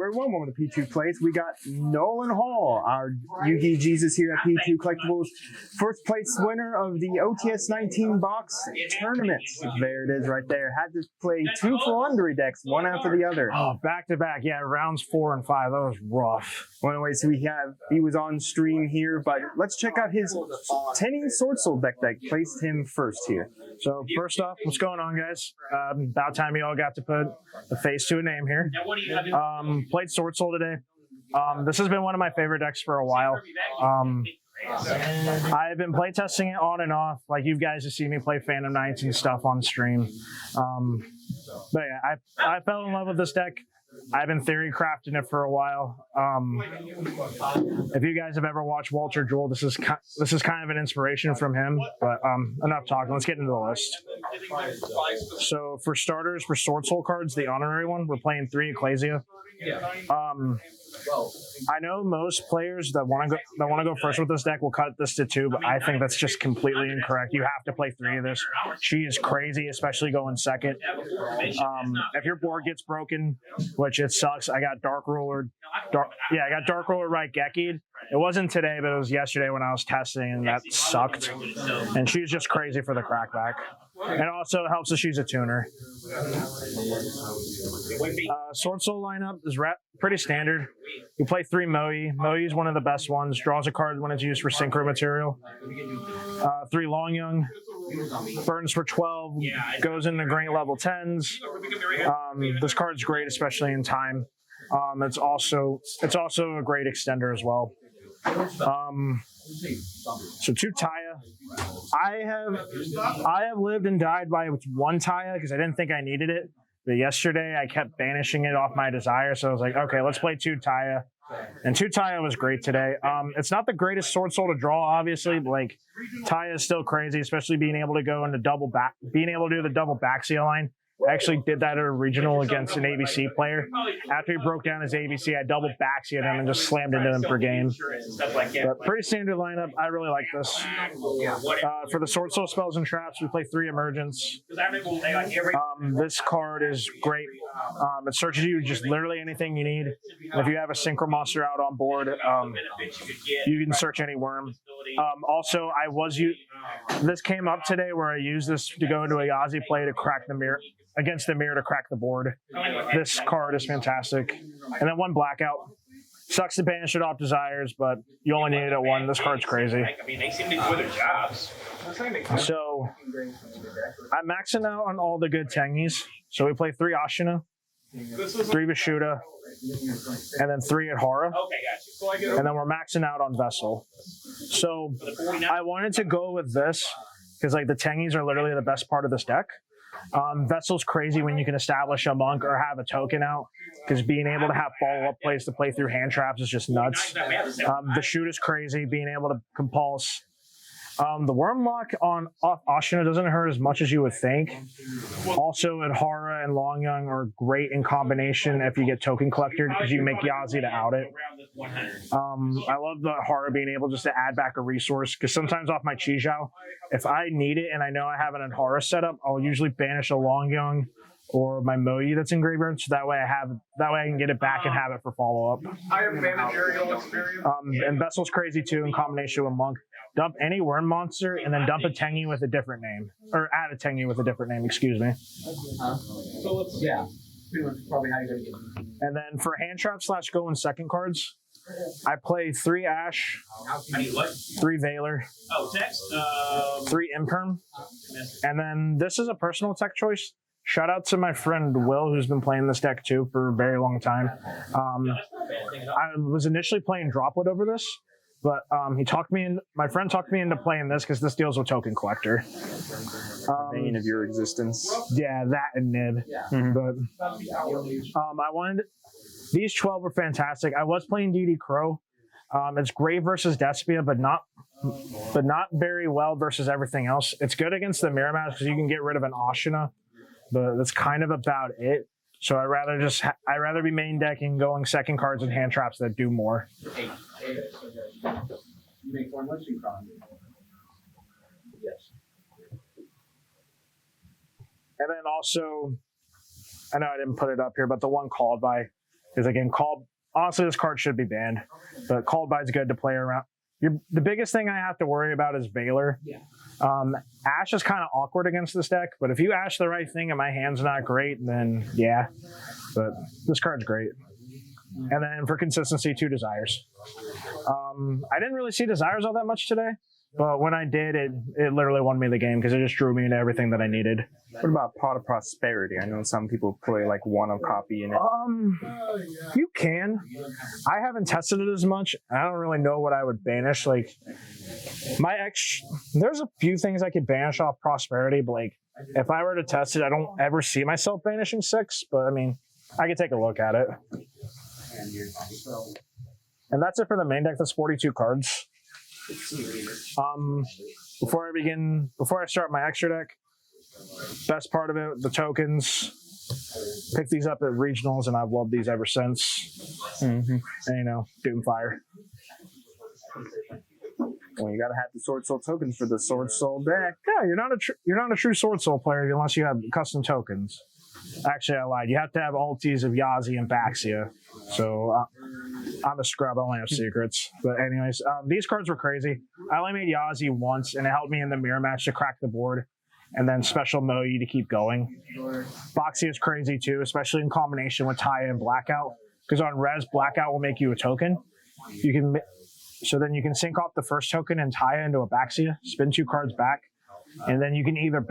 Everyone, welcome to P2 Plays. We got Nolan Hall, our Yugi Jesus here at P2 Collectibles. First place winner of the OTS 19 box tournament. There it is right there. Had to play 2 Flandre decks, one after the other. Oh, back to back. Yeah, rounds 4 and 5. That was rough. Well, anyways, he was on stream here, but let's check out his Tenyi Swordsoul deck that placed him first here. So first off, what's going on, guys? About time you all got to put a face to a name here. Played Swordsoul today. This has been one of my favorite decks for a while. I've been playtesting it on and off. Like, you guys have seen me play Phantom Knights and stuff on stream. But yeah, I fell in love with this deck. I've been theory crafting it for a while. If you guys have ever watched Walter Jewell, this is kind of an inspiration from him. But enough talking. Let's get into the list. So for starters, for Swordsoul cards, the honorary one, we're playing 3 𝐂𝐍𝐿. I know most players that want to go first with this deck will cut this to 2, but I think that's just completely incorrect. You have to play 3 of this. She is crazy, especially going second. If your board gets broken, which it sucks, I got Dark Ruler right Gecki'd. It wasn't today, but it was yesterday when I was testing, and that sucked. And she's just crazy for the crackback. And also, it helps that she's a tuner. Swordsoul lineup is pretty standard. You play 3 Moe. Moe is one of the best ones. Draws a card when it's used for synchro material. 3 Longyung. Burns for 12. Goes into great level 10s. This card's great, especially in time. It's also a great extender as well. So 2 Taya. I have lived and died by 1 Taya because I didn't think I needed it. But yesterday I kept banishing it off my desire, so I was like, okay, let's play 2 Taya. And 2 Taya was great today. It's not the greatest Swordsoul to draw, obviously, but like Taya is still crazy, especially being able to go into being able to do the double backseal line. I actually did that at a regional against an ABC player. After he broke down his ABC, I double backsealed him and just slammed into him per game. But pretty standard lineup. I really like this. For the Swordsoul spells and traps, we play 3 Emergence. This card is great. It searches you just literally anything you need. If you have a synchro monster out on board, you can search any worm. Also, this came up today where I used this to go into a 𝐂𝐍𝐍 play to crack the mirror. Against the mirror to crack the board. This card is fantastic. And then 1 Blackout. Sucks to banish it off desires, but you only need it at 1. This card's crazy. So I'm maxing out on all the good Tenyis. So we play 3 Ashina, 3 Vishuddha, and then 3 Adhara. And then we're maxing out on Vessel. So I wanted to go with this because like the Tenyis are literally the best part of this deck. Vessel's crazy when you can establish a monk or have a token out, because being able to have follow-up plays to play through hand traps is just nuts. The shoot is crazy, being able to compulse. The worm lock off Ashina doesn't hurt as much as you would think. Also, Adhara and Longyung are great in combination if you get token collector, because you can make 𝐂𝐍𝐍 to out it. I love the Adhara being able just to add back a resource, because sometimes off my 𝐒𝐿, if I need it and I know I have an Adhara set up, I'll usually banish a Longyung or my Moe that's in graveyard, so that way I can get it back and have it for follow-up. I have managerial experience. And Vessel's crazy too in combination with Monk. Dump any worm monster and then dump a Tenyi with a different name. Or add a Tenyi with a different name, excuse me. So let's, yeah, pretty much probably how you're going to get it. And then for hand trap / go in second cards, I play 3 Ash, 3 Veiler, 3 Imperm, and then this is a personal tech choice. Shout out to my friend Will, who's been playing this deck too for a very long time. I was initially playing Droplet over this, but my friend talked me into playing this because this deals with token collector. Bane of your existence. Yeah, that and Nib. But these 12 were fantastic. I was playing DD Crow. It's great versus Despia, but not very well versus everything else. It's good against the Mirror Mask because you can get rid of an Ashina, but that's kind of about it. So I'd rather be main decking, going second cards and hand traps that do more. You make 4 much you cron. Yes. And then also, I know I didn't put it up here, but the one called by is again called. Honestly, this card should be banned, but called by is good to play around. The biggest thing I have to worry about is Veiler. Ash is kind of awkward against this deck, but if you ash the right thing and my hand's not great, then yeah. But this card's great. And then for consistency, 2 Desires. I didn't really see Desires all that much today, but when I did, it literally won me the game because it just drew me into everything that I needed. What about Pot of Prosperity? I know some people play like one of copy in it. You can. I haven't tested it as much. I don't really know what I would banish. Like there's a few things I could banish off Prosperity, but like if I were to test it, I don't ever see myself banishing 6. But I mean, I could take a look at it. And that's it for the main deck. That's 42 cards. Before I start my extra deck, best part of it, the tokens. Picked these up at regionals, and I've loved these ever since. And you know, Doomfire. Well, you gotta have the Sword Soul tokens for the Sword Soul deck. Yeah, you're not a true Sword Soul player unless you have custom tokens. Actually, I lied. You have to have ultis of 𝐂𝐍𝐍𝐿 and 𝐓𝐃𝐄. So I'm a scrub. I only have secrets. But anyways, these cards were crazy. I only made 𝐂𝐍𝐍 once, and it helped me in the mirror match to crack the board. And then special 𝐿 to keep going. 𝐓𝐃𝐄 is crazy too, especially in combination with Taya and Blackout. Because on Res, Blackout will make you a token. So then you can sync off the first token and Taya into a 𝐓𝐃𝐄, spin 2 cards back. And then you can either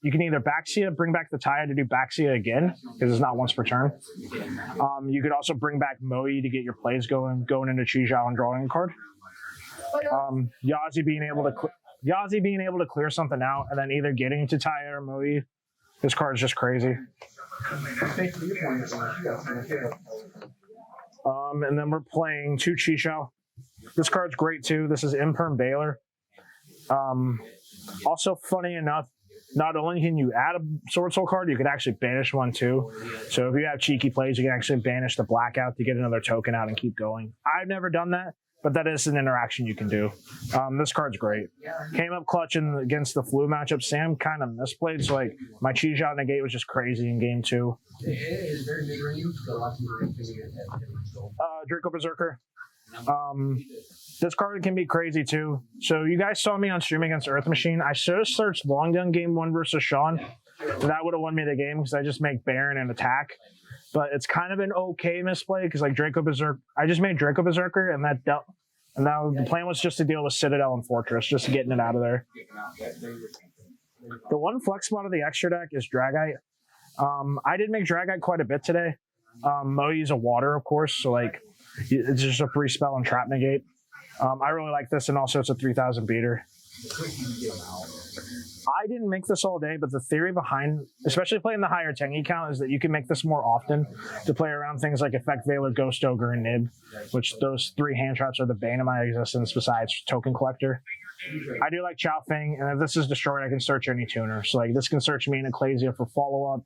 𝐓𝐃𝐄, bring back the Taya to do 𝐓𝐃𝐄 again, because it's not once per turn. You could also bring back 𝐿 to get your plays going into 𝐒𝐿 and drawing a card. 𝐂𝐍𝐍 being able to clear something out, and then either getting to Taya or 𝐿. This card is just crazy. And then we're playing 2 𝐒𝐿. This card's great too. This is Imperm Veiler. Also, funny enough, not only can you add a Sword Soul card, you can actually banish one too. So if you have cheeky plays, you can actually banish the Blackout to get another token out and keep going. I've never done that, but that is an interaction you can do. This card's great. Came up clutch against the Flu matchup. Sam kind of misplayed, so like my 𝐒𝐿 negate was just crazy in game 2. Draco Berserker. This card can be crazy too. So you guys saw me on stream against Earth Machine. I should have searched Long Gun game 1 versus Sean. That would have won me the game because I just make Baron and attack. But it's kind of an okay misplay because like Draco Berserker, I just made Draco Berserker and that dealt. And now the plan was just to deal with Citadel and Fortress, just getting it out of there. The one flex spot of the extra deck is Dragite. I did make Dragite quite a bit today. 𝐿 is a water, of course, so like it's just a free spell and trap negate. I really like this, and also it's a 3,000 beater. I didn't make this all day, but the theory behind, especially playing the higher Tenyi count, is that you can make this more often to play around things like Effect Veiler, Ghost Ogre, and Nib, which those 3 hand traps are the bane of my existence besides Token Collector. I do like Chao Feng, and if this is destroyed, I can search any tuner. So like this can search me and 𝐿𝐿𝐿 for follow-up,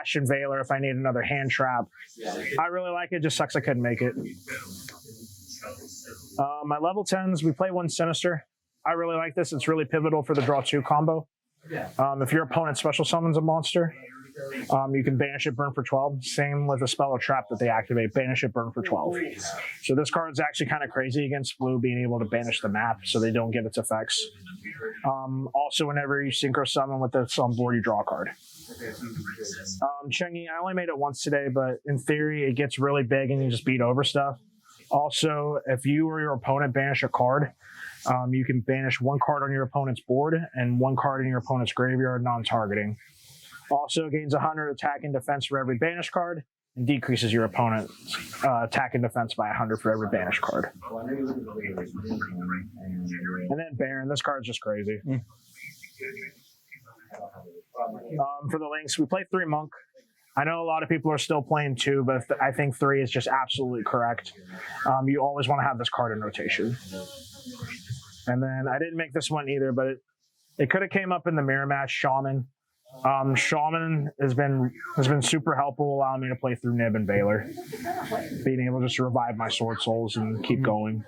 Ash and Veiler if I need another hand trap. I really like it, just sucks I couldn't make it. My level 10s, we play 1 Sinister. I really like this. It's really pivotal for the draw 2 combo. If your opponent special summons a monster, you can banish it, burn for 12. Same with a spell or trap that they activate, banish it, burn for 12. So this card's actually kind of crazy against Blue being able to banish the map so they don't get its effects. Also, whenever you synchro summon with this on board, you draw a card. Chengi, I only made it once today, but in theory, it gets really big and you just beat over stuff. Also, if you or your opponent banish a card, you can banish 1 card on your opponent's board and 1 card in your opponent's graveyard, non-targeting. Also gains 100 attack and defense for every banished card, and decreases your opponent's attack and defense by 100 for every banished card. And then Baron, this card's just crazy. For the links, we play 3 Monk. I know a lot of people are still playing 2, but I think 3 is just absolutely correct. You always want to have this card in rotation. And then I didn't make this one either, but it could have came up in the mirror match, Shaman. Shaman has been super helpful, allowing me to play through Nib and Veiler. Being able just to revive my Sword Souls and keep going.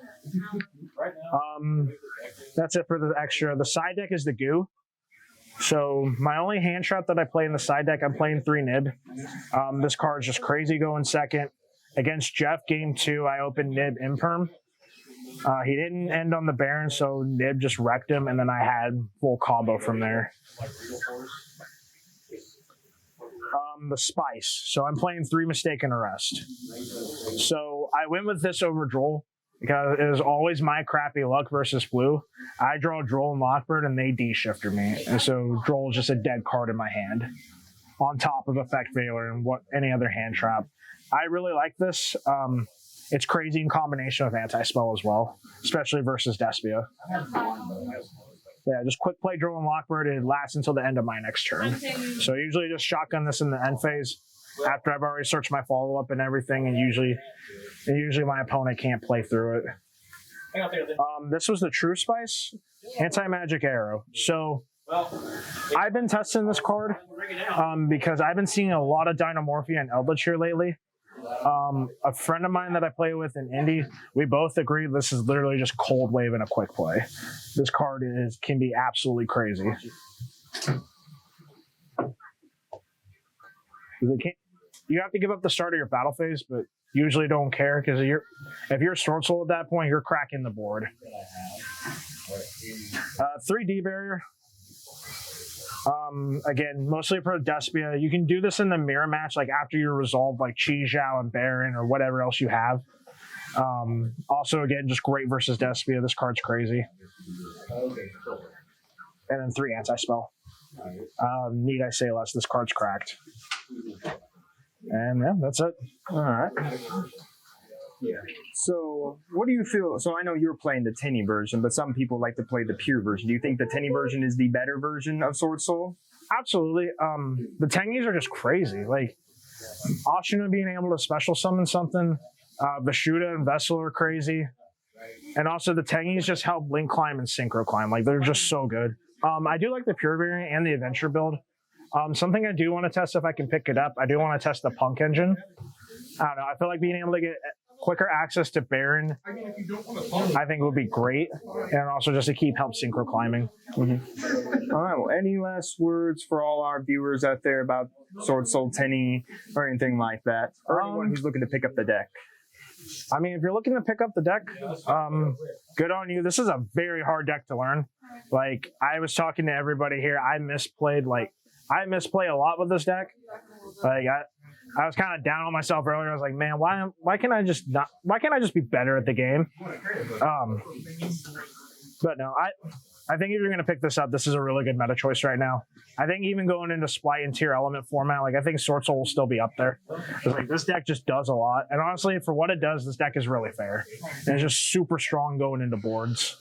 That's it for the extra. The side deck is the 𝐂. So my only hand trap that I play in the side deck, I'm playing 3 Nib. This card's just crazy going second. Against Jeff, game 2, I opened Nib Imperm. He didn't end on the Baron, so Nib just wrecked him, and then I had full combo from there. The Spice. So I'm playing 3 Mistaken Arrest. So I went with this over Droll because it was always my crappy luck versus Blue. I draw Droll and Lockbird, and they D-shifter me. And so Droll is just a dead card in my hand on top of Effect Veiler and any other hand trap. I really like this. It's crazy in combination with Anti-Spell as well, especially versus Despia. Yeah, just quick play Droll and Lockbird. It lasts until the end of my next turn. So I usually just shotgun this in the end phase after I've already searched my follow-up and everything, and usually my opponent can't play through it. This was the True Spice Anti-Magic Arrow. So I've been testing this card because I've been seeing a lot of Dynamorphia and Eldritch here lately. A friend of mine that I play with in Indy, we both agree this is literally just Cold Wave and a quick play. This card can be absolutely crazy. You have to give up the start of your battle phase, but usually don't care because if you're Swordsoul at that point, you're cracking the board. 3D barrier. Again, mostly for Despia. You can do this in the mirror match, like after you resolve like 𝐒𝐍𝐉𝐎 and Baron or whatever else you have. Also, again, just great versus Despia. This card's crazy. And then 3 Anti-Spell. Need I say less? This card's cracked. And yeah, that's it. All right. So what do you feel? So I know you're playing the Tenyi version, but some people like to play the pure version. Do you think the Tenyi version is the better version of Swordsoul? Absolutely. The Tenyis are just crazy. Like Ashina being able to special summon something, Vishuda and Vessel are crazy. And also the Tenyis just help Link Climb and Synchro Climb. Like they're just so good. I do like the pure variant and the adventure build. Something I do want to test if I can pick it up, I do want to test the Punk engine. I don't know. I feel like being able to get quicker access to Baron, I think would be great. And also just to keep help synchro climbing. Mm-hmm. All right. Well, any last words for all our viewers out there about Swordsoul, Tenyi, or anything like that? Or anyone who's looking to pick up the deck? I mean, if you're looking to pick up the deck, good on you. This is a very hard deck to learn. Like, I was talking to everybody here. I misplay a lot with this deck. Like, I was kind of down on myself earlier. I was like, man, why can't I just be better at the game? But no, I think if you're going to pick this up, this is a really good meta choice right now. I think even going into Splight and Tier Element format, like I think Swordsoul will still be up there. Like, this deck just does a lot. And honestly, for what it does, this deck is really fair. And it's just super strong going into boards.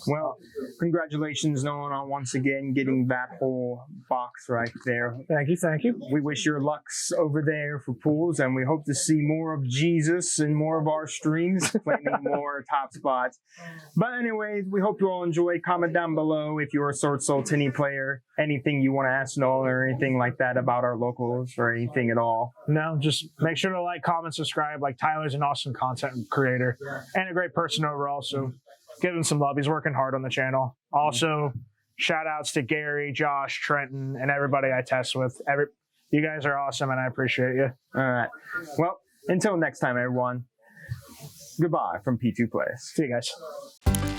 Well, congratulations, Nolan, on once again getting that whole box right there. Thank you, thank you. We wish your lucks over there for pools, and we hope to see more of Jesus and more of our streams, claiming more top spots. But anyways, we hope you all enjoyed. Comment down below if you're a Swordsoul Tenyi player, anything you want to ask Nolan or anything like that about our locals or anything at all. No, just make sure to like, comment, subscribe. Like, Tyler's an awesome content creator and a great person overall, so give him some love. He's working hard on the channel. Also, shout outs to Gary, Josh, Trenton, and everybody I test with. You guys are awesome, and I appreciate you. All right. Well, until next time, everyone. Goodbye from P2 Plays. See you guys.